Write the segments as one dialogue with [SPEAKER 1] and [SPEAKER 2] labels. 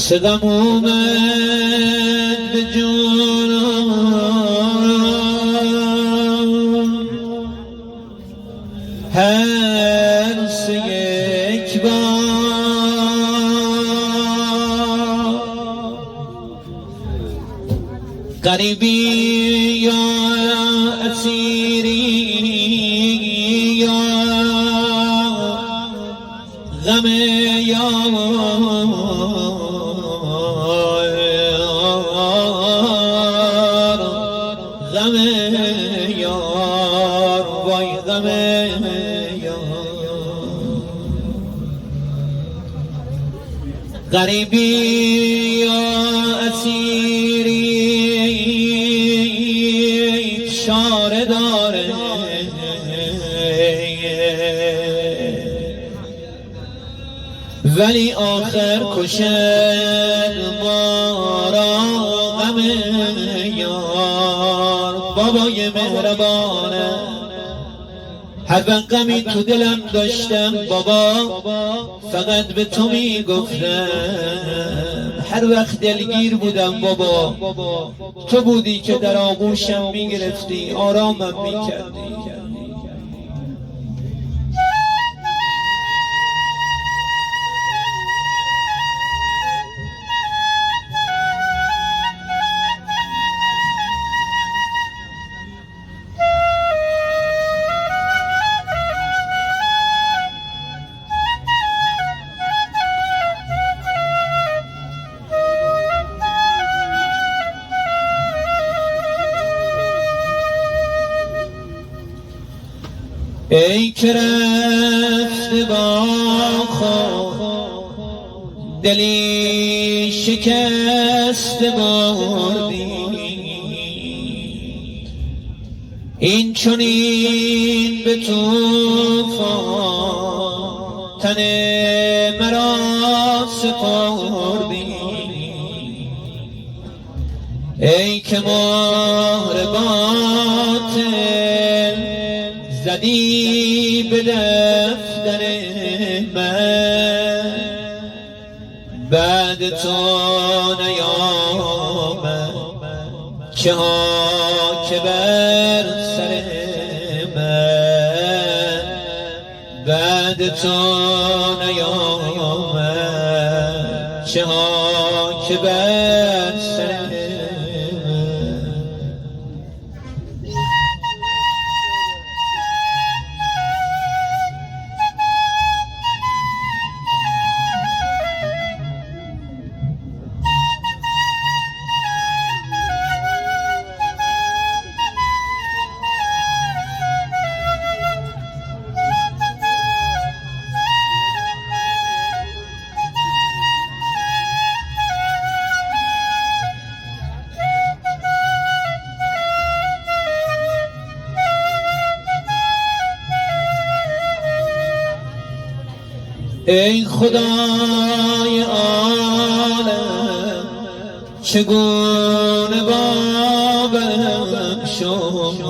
[SPEAKER 1] صدم اومد به جونم هر سه یک بار غریبی یا اسیری یا غم غم یار وای غم یار غریبی یا اسیری چاره داره ولی آخر کشد ما را غم یار بابای مهربانه هر وقت غمی تو دلم داشتم بابا فقط به تو میگفتم هر وقت دلگیر بودم بابا تو بودی که در آغوشم میگرفتی آرامم میکردی ای که رفته با خود دلی شکست بردی این چنین به طوفان تن مرا سپردی ای که مهر باطل زدی به دفتر من بعد تو نیامد چه ها که بر سر من بعد تو نیامد چه ها که بر سر من ای خدای عالم چگونه باورم شد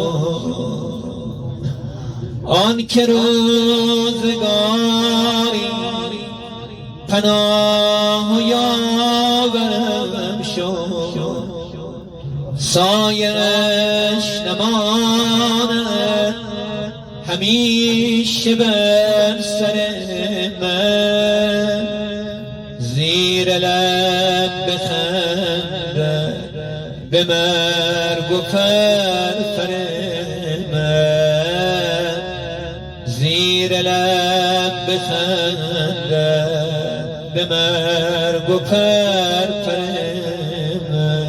[SPEAKER 1] آن که روزگاری پناه و یاورم شد سایه‌اش نماند همیشه بر سر من زیر لب بخنده به مرگ و فرفر من زیر لب بخنده به مرگ و فرفر من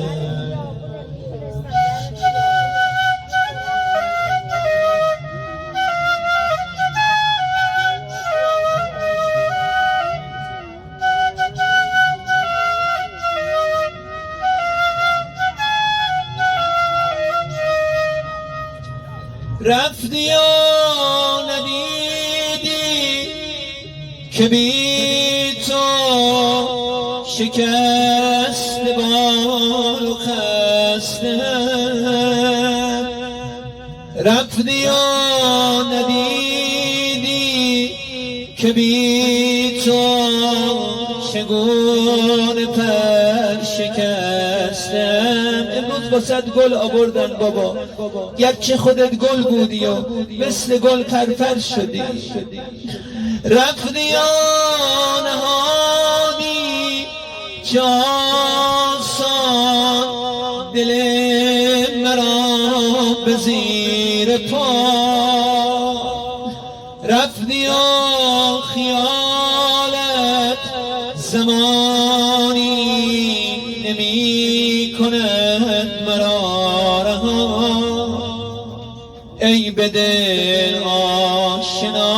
[SPEAKER 1] رفتی و ندیدی که بی تو شکست بال و خسته رفتی و ندیدی که بی تو چگونه پر شکستم. امروز واسد گل آوردن بابا، گرچه خودت گل بودی و مثل گل پرپر شدی. رفتی و نهادی جاسان دل مرا به زیر پا. رفتی و خیالت زمانی نمی کند مرا رها. ای به دل آشنا